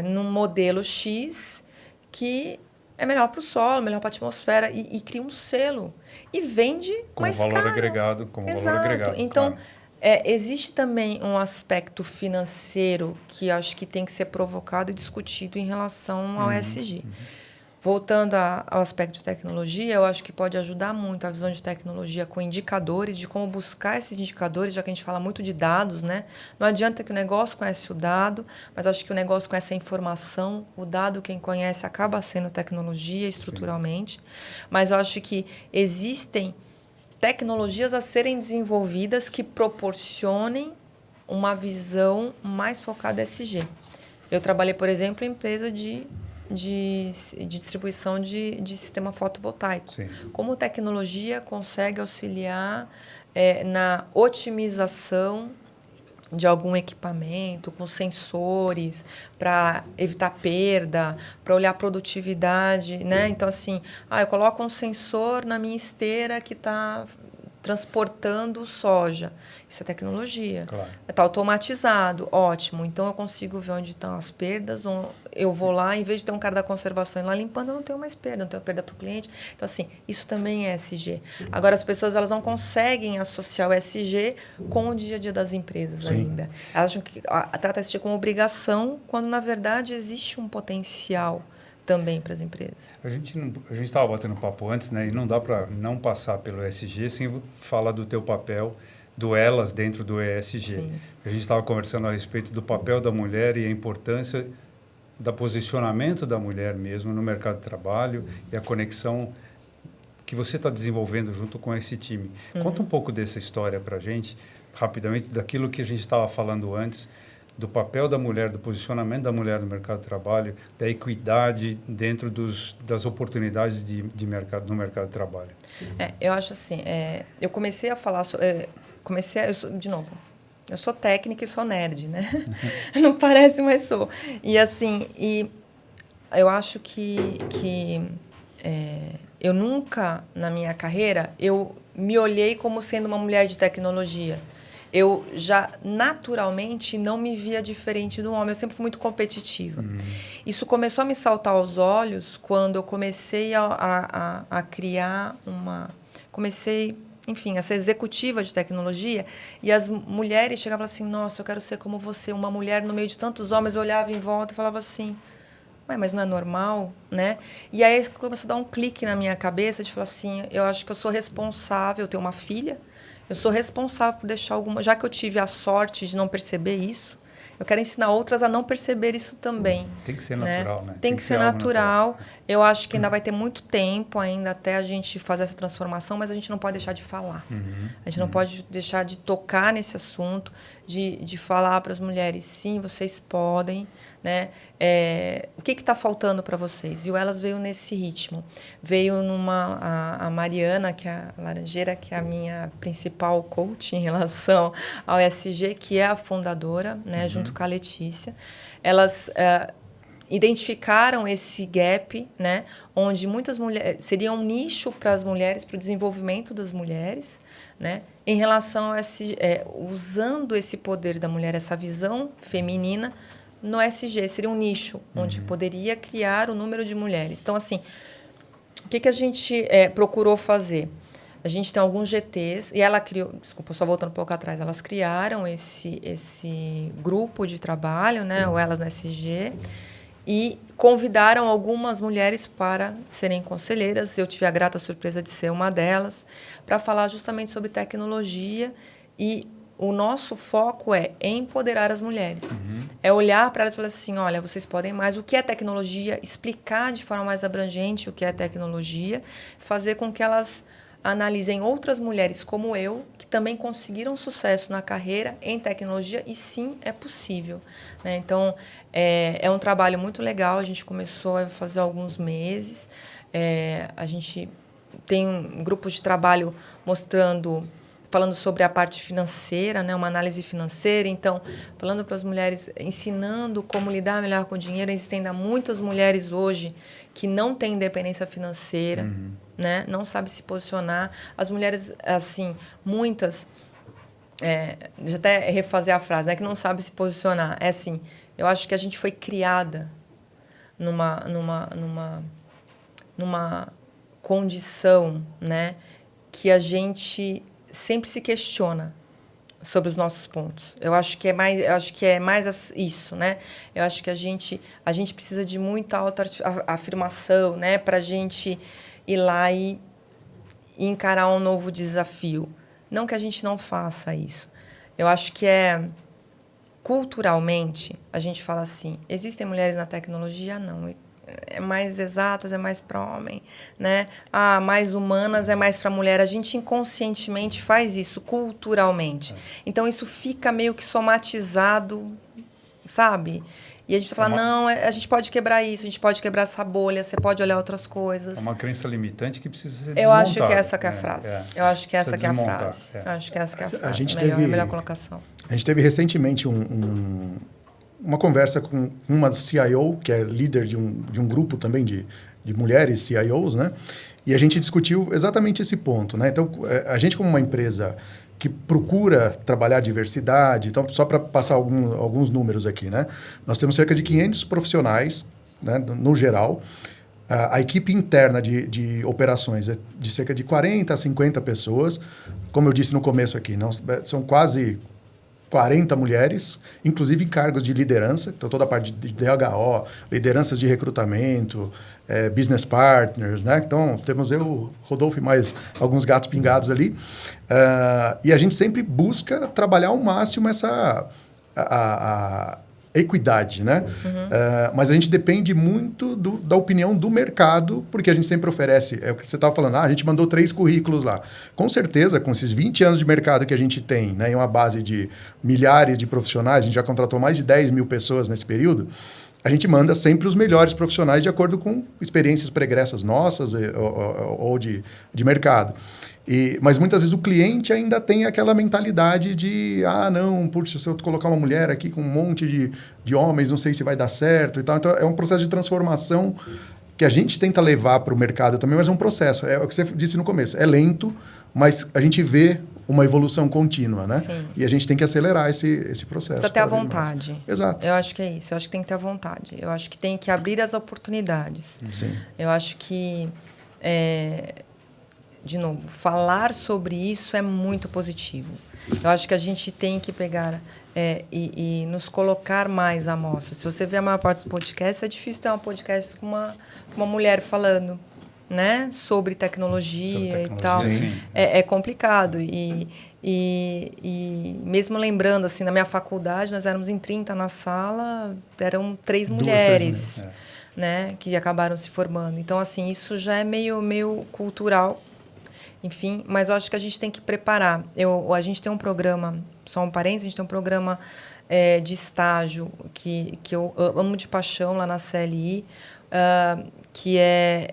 num modelo X que é melhor para o solo, melhor para a atmosfera e cria um selo e vende mais caro. Valor agregado, como Exato. Valor agregado. Então, claro. Existe também um aspecto financeiro que acho que tem que ser provocado e discutido em relação ao ESG. Voltando ao aspecto de tecnologia, eu acho que pode ajudar muito a visão de tecnologia com indicadores, de como buscar esses indicadores, já que a gente fala muito de dados, né? Não adianta que o negócio conhece o dado, mas acho que o negócio conhece a informação. O dado, quem conhece, acaba sendo tecnologia estruturalmente. Sim. Mas eu acho que existem tecnologias a serem desenvolvidas que proporcionem uma visão mais focada em ESG. Eu trabalhei, por exemplo, em empresa de distribuição de sistema fotovoltaico. Sim. Como tecnologia consegue auxiliar na otimização de algum equipamento, com sensores, para evitar perda, para olhar a produtividade, né? Então, assim, eu coloco um sensor na minha esteira que está transportando soja. Isso é tecnologia. Claro. Está automatizado, ótimo. Então, eu consigo ver onde estão as perdas. Eu vou lá, em vez de ter um cara da conservação lá limpando, eu não tenho mais perda, não tenho perda para o cliente. Então, assim, isso também é ESG. Agora, as pessoas elas não conseguem associar o ESG com o dia a dia das empresas. Sim. Ainda. Elas acham que trata ESG como obrigação, quando, na verdade, existe um potencial também para as empresas. A gente estava batendo papo antes, né? E não dá para não passar pelo ESG sem falar do teu papel, do elas dentro do ESG. Sim. A gente estava conversando a respeito do papel da mulher e a importância do posicionamento da mulher mesmo no mercado de trabalho e a conexão que você está desenvolvendo junto com esse time. Conta um pouco dessa história para a gente, rapidamente, daquilo que a gente estava falando antes, do papel da mulher, do posicionamento da mulher no mercado de trabalho, da equidade dentro das oportunidades no mercado de trabalho. Eu acho assim, eu comecei a falar... de novo, eu sou técnica e sou nerd, né? Não parece, mas sou. E assim, eu acho que eu nunca, na minha carreira, eu me olhei como sendo uma mulher de tecnologia. Eu já, naturalmente, não me via diferente do homem. Eu sempre fui muito competitiva. Isso começou a me saltar aos olhos quando eu comecei a criar enfim, a ser executiva de tecnologia, e as mulheres chegavam assim, nossa, eu quero ser como você, uma mulher no meio de tantos homens. Eu olhava em volta e falava assim, mas não é normal, né? E aí começou a dar um clique na minha cabeça de falar assim, eu acho que eu sou responsável, eu tenho uma filha, eu sou responsável por deixar já que eu tive a sorte de não perceber isso, eu quero ensinar outras a não perceber isso também. Tem que ser natural, né? Tem que ser natural. Eu acho que ainda vai ter muito tempo ainda até a gente fazer essa transformação, mas a gente não pode deixar de falar. A gente não pode deixar de tocar nesse assunto, de falar para as mulheres, sim, vocês podem, né? O que está faltando para vocês? E o Elas veio nesse ritmo. Veio a Mariana, que é a Laranjeira, que é a minha principal coach em relação ao ESG, que é a fundadora, né? Junto com a Letícia. Elas identificaram esse gap, né? Onde muitas mulheres... Seria um nicho para as mulheres, para o desenvolvimento das mulheres, né? Em relação a usando esse poder da mulher, essa visão feminina no ESG. Seria um nicho onde poderia criar o número de mulheres. Então, assim, o que a gente procurou fazer? A gente tem alguns GTs, e ela criou... Desculpa, só voltando um pouco atrás. Elas criaram esse grupo de trabalho, né? O Elas no ESG, e convidaram algumas mulheres para serem conselheiras. Eu tive a grata surpresa de ser uma delas, para falar justamente sobre tecnologia. E o nosso foco é empoderar as mulheres. É olhar para elas e falar assim, olha, vocês podem mais. O que é tecnologia? Explicar de forma mais abrangente o que é tecnologia. Fazer com que elas analisem outras mulheres como eu, que também conseguiram sucesso na carreira em tecnologia, e sim, é possível, né? Então, é um trabalho muito legal, a gente começou a fazer há alguns meses, a gente tem um grupo de trabalho falando sobre a parte financeira, né? Uma análise financeira, então, falando para as mulheres, ensinando como lidar melhor com o dinheiro. Existem ainda muitas mulheres hoje que não têm independência financeira, né? Não sabem se posicionar. As mulheres, assim, muitas, deixa eu até refazer a frase, né? Que não sabem se posicionar. É assim, eu acho que a gente foi criada numa condição, né? Que a gente sempre se questiona sobre os nossos pontos. Eu acho que é mais isso, né? Eu acho que a gente precisa de muita autoafirmação, né? Para a gente ir lá e encarar um novo desafio. Não que a gente não faça isso. Eu acho que culturalmente, a gente fala assim, existem mulheres na tecnologia? Não. É mais exatas, é mais para homem, né? Mais humanas, é mais para mulher. A gente inconscientemente faz isso, culturalmente. Então, isso fica meio que somatizado, sabe? E a gente fala, não, a gente pode quebrar isso, a gente pode quebrar essa bolha, você pode olhar outras coisas. É uma crença limitante que precisa ser desmontada. Eu acho que essa que é a frase. Eu acho que essa que é a frase. Eu acho que essa que é a frase. A melhor colocação. A gente teve recentemente uma conversa com uma CIO, que é líder de um grupo também de mulheres CIOs, né? E a gente discutiu exatamente esse ponto, né? Então, a gente como uma empresa que procura trabalhar a diversidade, então, só para passar alguns números aqui, né? Nós temos cerca de 500 profissionais, né, no geral. A equipe interna de operações é de cerca de 40 a 50 pessoas. Como eu disse no começo aqui, são quase 40 mulheres, inclusive em cargos de liderança, então toda a parte de DHO, lideranças de recrutamento, business partners, né? Então, temos eu, Rodolfo e mais alguns gatos pingados ali. E a gente sempre busca trabalhar ao máximo a equidade, né? Mas a gente depende muito da opinião do mercado, porque a gente sempre oferece, é o que você estava falando, a gente mandou 3 currículos lá. Com certeza, com esses 20 anos de mercado que a gente tem, né, em uma base de milhares de profissionais, a gente já contratou mais de 10 mil pessoas nesse período, a gente manda sempre os melhores profissionais de acordo com experiências pregressas nossas ou de mercado. Mas muitas vezes o cliente ainda tem aquela mentalidade de não, putz, se eu colocar uma mulher aqui com um monte de homens, não sei se vai dar certo e tal. Então, é um processo de transformação que a gente tenta levar para o mercado também, mas é um processo. É o que você disse no começo. É lento, mas a gente vê uma evolução contínua, né? Sim. E a gente tem que acelerar esse processo. Precisa ter a vontade. Mais. Exato. Eu acho que é isso. Eu acho que tem que ter a vontade. Eu acho que tem que abrir as oportunidades. Sim. Eu acho que... de novo, falar sobre isso é muito positivo. Eu acho que a gente tem que pegar e nos colocar mais à mostra. Se você vê a maior parte dos podcasts, é difícil ter um podcast com uma mulher falando, né, sobre tecnologia e tal. É complicado. E mesmo lembrando, assim, na minha faculdade, nós éramos em 30 na sala, eram 3 mulheres, né, que acabaram se formando. Então, assim, isso já é meio cultural. Enfim, mas eu acho que a gente tem que preparar. A gente tem um programa, só um parênteses, a gente tem um programa de estágio que eu amo de paixão lá na CLI, que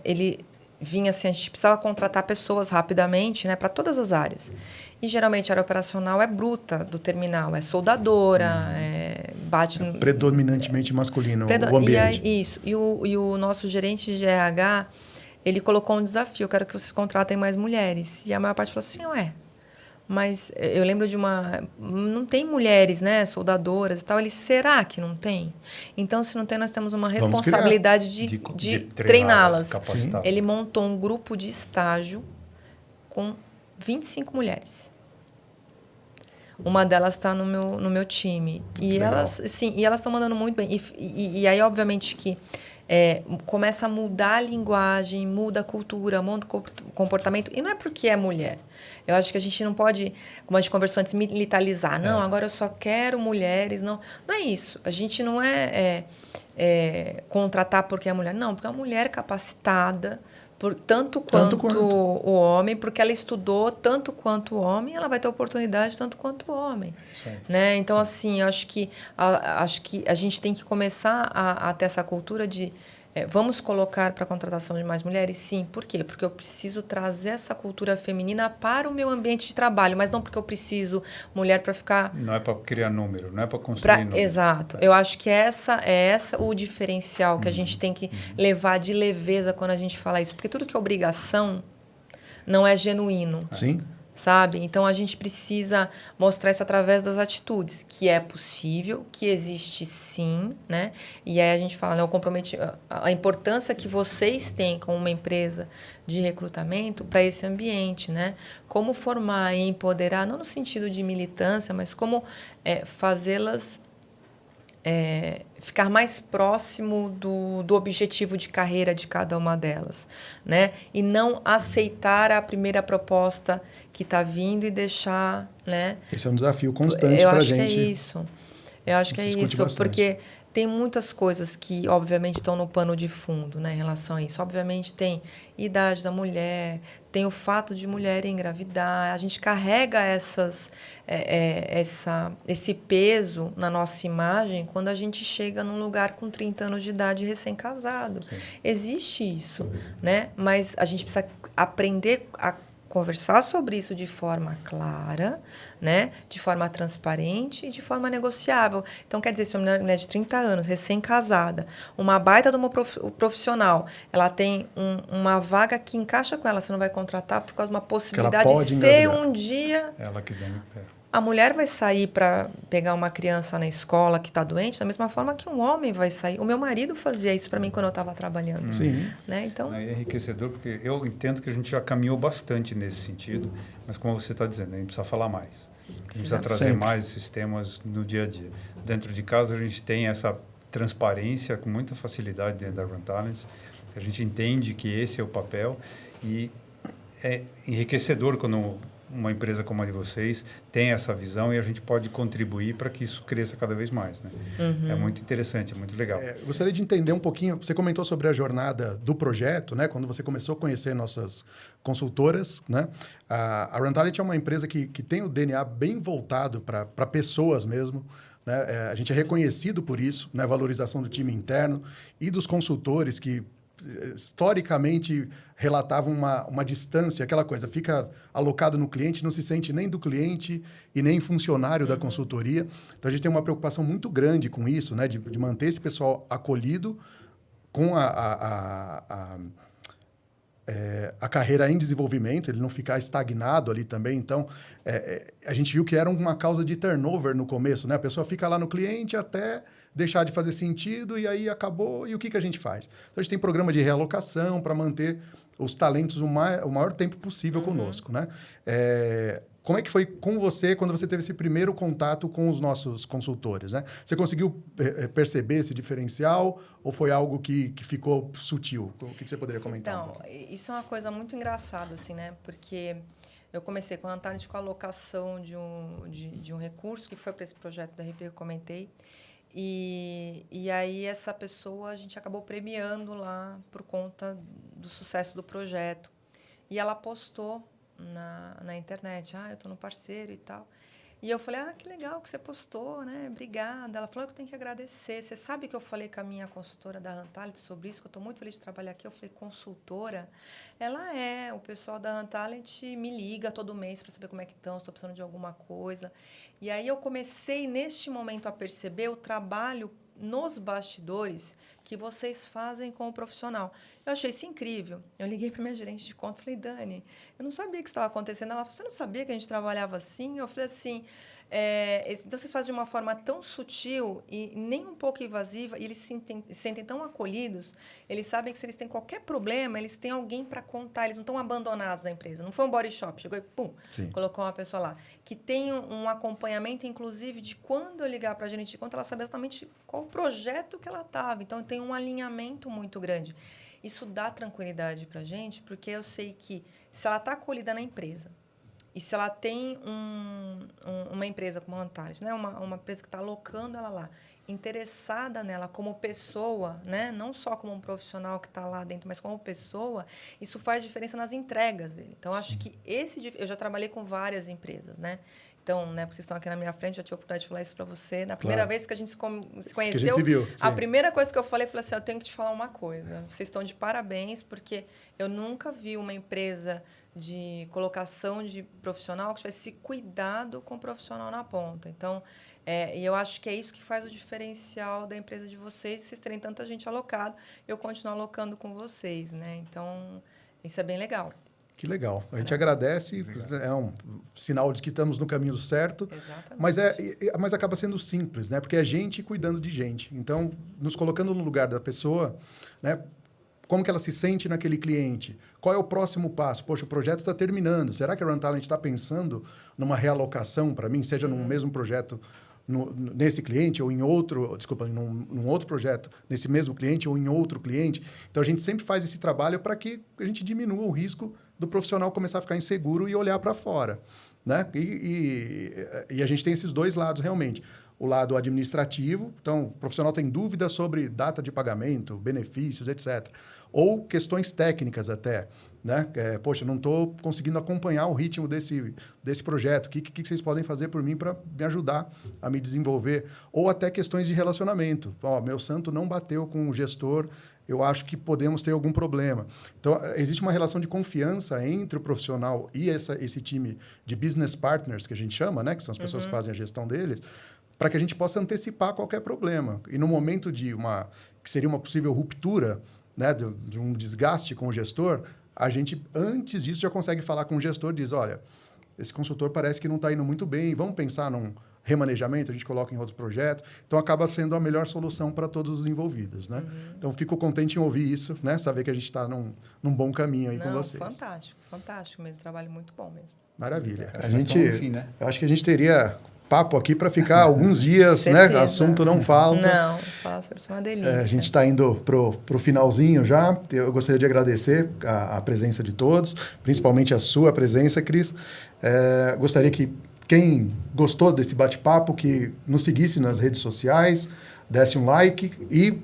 ele vinha assim, a gente precisava contratar pessoas rapidamente, né, para todas as áreas. E geralmente a área operacional é bruta do terminal, é soldadora, bate no... Predominantemente masculino o ambiente. Isso. E o nosso gerente de RH, ele colocou um desafio: eu quero que vocês contratem mais mulheres. E a maior parte falou assim: mas eu lembro de não tem mulheres, né, soldadoras e tal. Ele, será que não tem? Então, se não tem, nós temos uma responsabilidade de treiná-las. Ele montou um grupo de estágio com 25 mulheres. Uma delas está no meu time. E elas estão mandando muito bem. E aí, obviamente, que começa a mudar a linguagem, muda a cultura, muda o comportamento. E não é porque é mulher. Eu acho que a gente não pode, como a gente conversou antes, militarizar. Não, agora eu só quero mulheres. Não é isso. A gente não contratar porque é mulher. Não, porque é uma mulher capacitada, tanto quanto o homem, porque ela estudou tanto quanto o homem, ela vai ter oportunidade tanto quanto o homem. Né? Então, assim, eu acho que a gente tem que começar a ter essa cultura de vamos colocar para a contratação de mais mulheres? Sim. Por quê? Porque eu preciso trazer essa cultura feminina para o meu ambiente de trabalho, mas não porque eu preciso mulher para ficar... Não é para criar número, não é para construir número. Exato. Eu acho que é essa o diferencial que a gente tem que levar de leveza quando a gente fala isso. Porque tudo que é obrigação não é genuíno. Sim. Sabe? Então, a gente precisa mostrar isso através das atitudes, que é possível, que existe sim, né? E aí a gente fala, né, a importância que vocês têm como uma empresa de recrutamento para esse ambiente, né? Como formar e empoderar, não no sentido de militância, mas como fazê-las ficar mais próximo do objetivo de carreira de cada uma delas, né? E não aceitar a primeira proposta que está vindo e deixar, né? Esse é um desafio constante para a gente. Eu acho que é isso, porque tem muitas coisas que, obviamente, estão no pano de fundo, né, em relação a isso. Obviamente, tem idade da mulher, tem o fato de mulher engravidar. A gente carrega esse peso na nossa imagem quando a gente chega num lugar com 30 anos de idade recém-casado. Existe isso, né? Mas a gente precisa aprender a conversar sobre isso de forma clara, né? De forma transparente e de forma negociável. Então, quer dizer, se uma mulher de 30 anos, recém-casada, uma baita de uma profissional, ela tem uma vaga que encaixa com ela, você não vai contratar por causa de uma possibilidade de ser um dia... Ela quiser me pegar. A mulher vai sair para pegar uma criança na escola que está doente da mesma forma que um homem vai sair. O meu marido fazia isso para mim quando eu estava trabalhando. Sim. Né? Então, é enriquecedor, porque eu entendo que a gente já caminhou bastante nesse sentido, mas como você está dizendo, a gente precisa falar mais. A gente precisa trazer mais esses temas no dia a dia. Dentro de casa, a gente tem essa transparência com muita facilidade dentro da Run Talents. A gente entende que esse é o papel e é enriquecedor quando uma empresa como a de vocês tem essa visão e a gente pode contribuir para que isso cresça cada vez mais, né? É muito interessante, é muito legal. Eu gostaria de entender um pouquinho, você comentou sobre a jornada do projeto, né? Quando você começou a conhecer nossas consultoras, né? A Run Talent é uma empresa que tem o DNA bem voltado para pessoas mesmo, né? A gente é reconhecido por isso, né? A valorização do time interno e dos consultores que historicamente relatavam uma distância, aquela coisa, fica alocado no cliente, não se sente nem do cliente e nem funcionário da consultoria. Então, a gente tem uma preocupação muito grande com isso, né? De manter esse pessoal acolhido com a carreira em desenvolvimento, ele não ficar estagnado ali também. Então, a gente viu que era uma causa de turnover no começo, né? A pessoa fica lá no cliente até deixar de fazer sentido e aí acabou. E o que a gente faz? Então, a gente tem programa de realocação para manter os talentos o maior tempo possível conosco, né? Como é que foi com você quando você teve esse primeiro contato com os nossos consultores, né? Você conseguiu perceber esse diferencial ou foi algo que ficou sutil? O que você poderia comentar? Então, isso é uma coisa muito engraçada, assim, né? Porque eu comecei com a Antares com a alocação de um recurso que foi para esse projeto da RP que eu comentei. E aí essa pessoa a gente acabou premiando lá por conta do sucesso do projeto. E ela postou na internet, eu estou no parceiro e tal. E eu falei, que legal que você postou, né? Obrigada. Ela falou que eu tenho que agradecer. Você sabe que eu falei com a minha consultora da Rantalent sobre isso, que eu estou muito feliz de trabalhar aqui. Eu falei, consultora? Ela é. O pessoal da Rantalent me liga todo mês para saber como é que estão, se estou precisando de alguma coisa. E aí eu comecei, neste momento, a perceber o trabalho nos bastidores que vocês fazem com o profissional. Eu achei isso incrível. Eu liguei para minha gerente de conta e falei, Dani, eu não sabia que isso estava acontecendo. Ela falou, você não sabia que a gente trabalhava assim? Eu falei assim, então vocês fazem de uma forma tão sutil e nem um pouco invasiva, e eles se sentem tão acolhidos, eles sabem que se eles têm qualquer problema, eles têm alguém para contar, eles não estão abandonados na empresa. Não foi um body shop, chegou e pum, colocou uma pessoa lá. Que tem um acompanhamento, inclusive, de quando eu ligar para a gerente de conta, ela sabe exatamente qual o projeto que ela estava. Então, tem um alinhamento muito grande. Isso dá tranquilidade para a gente, porque eu sei que se ela está acolhida na empresa, e se ela tem uma empresa como a Rantalent, né? uma empresa que está alocando ela lá, interessada nela como pessoa, né? Não só como um profissional que está lá dentro, mas como pessoa, isso faz diferença nas entregas dele. Então, acho que eu já trabalhei com várias empresas, né? Então, né, porque vocês estão aqui na minha frente, já tive a oportunidade de falar isso para você. Na primeira vez que a gente se conheceu, a primeira coisa que eu falei assim, eu tenho que te falar uma coisa. Vocês estão de parabéns, porque eu nunca vi uma empresa de colocação de profissional que tivesse cuidado com o profissional na ponta. Então, e eu acho que é isso que faz o diferencial da empresa de vocês terem tanta gente alocada, eu continuo alocando com vocês, né? Então, isso é bem legal. Que legal. A gente agradece, é um sinal de que estamos no caminho certo. Exatamente. Mas acaba sendo simples, né? Porque é gente cuidando de gente. Então, nos colocando no lugar da pessoa, né? Como que ela se sente naquele cliente? Qual é o próximo passo? Poxa, o projeto está terminando. Será que a Rantalent está pensando numa realocação para mim, seja num mesmo projeto nesse cliente ou em outro, num outro projeto, nesse mesmo cliente ou em outro cliente? Então, a gente sempre faz esse trabalho para que a gente diminua o risco do profissional começar a ficar inseguro e olhar para fora, né? E a gente tem esses dois lados, realmente. O lado administrativo, então, o profissional tem dúvidas sobre data de pagamento, benefícios, etc. Ou questões técnicas até, né? Poxa, não estou conseguindo acompanhar o ritmo desse projeto. O que vocês podem fazer por mim para me ajudar a me desenvolver? Ou até questões de relacionamento. Meu santo não bateu com o gestor, eu acho que podemos ter algum problema. Então, existe uma relação de confiança entre o profissional e esse time de business partners, que a gente chama, né? Que são as pessoas que fazem a gestão deles, para que a gente possa antecipar qualquer problema. E no momento que seria uma possível ruptura, né, de um desgaste com o gestor, a gente, antes disso, já consegue falar com o gestor e diz, olha, esse consultor parece que não está indo muito bem, vamos pensar num remanejamento, a gente coloca em outro projeto. Então, acaba sendo a melhor solução para todos os envolvidos, né? Então, fico contente em ouvir isso, né? Saber que a gente está num bom caminho aí com vocês. Fantástico mesmo, trabalho muito bom mesmo. Maravilha. Né? Eu acho que a gente teria papo aqui para ficar alguns dias, né? Assunto não falta. Não, fala sobre isso, é uma delícia. A gente está indo pro finalzinho já. Eu gostaria de agradecer a presença de todos, principalmente a sua presença, Cris. Gostaria que quem gostou desse bate-papo, que nos seguisse nas redes sociais, desse um like e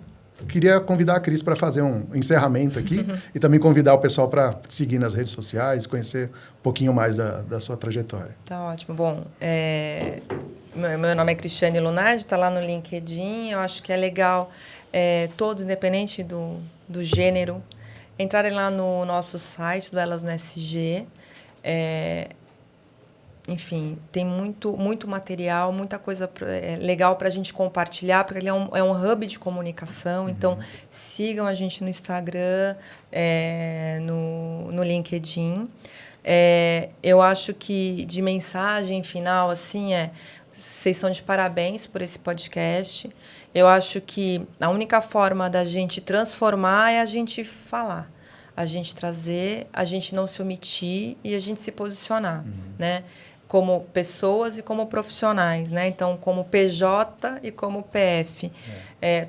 queria convidar a Cris para fazer um encerramento aqui e também convidar o pessoal para seguir nas redes sociais, conhecer um pouquinho mais da sua trajetória. Tá ótimo. Bom, meu nome é Cristiane Lunardi, está lá no LinkedIn. Eu acho que é legal todos, independente do gênero, entrarem lá no nosso site do Elas no SG. Enfim, tem muito material, muita coisa legal para a gente compartilhar, porque ele é um hub de comunicação. Então, sigam a gente no Instagram, no LinkedIn. Eu acho que, de mensagem final, assim, vocês estão de parabéns por esse podcast. Eu acho que a única forma da gente transformar é a gente falar, a gente trazer, a gente não se omitir e a gente se posicionar, né? Como pessoas e como profissionais, né? Então, como PJ e como PF.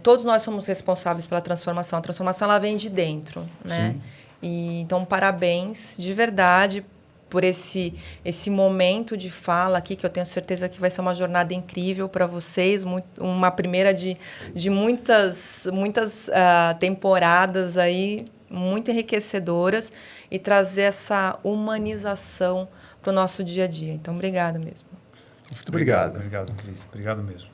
Todos nós somos responsáveis pela transformação. A transformação, ela vem de dentro, né? Então, parabéns, de verdade, por esse momento de fala aqui, que eu tenho certeza que vai ser uma jornada incrível para vocês, uma primeira de muitas temporadas aí, muito enriquecedoras, e trazer essa humanização para o nosso dia a dia. Então, obrigada mesmo. Muito obrigado. Obrigado, Cris. Obrigado mesmo.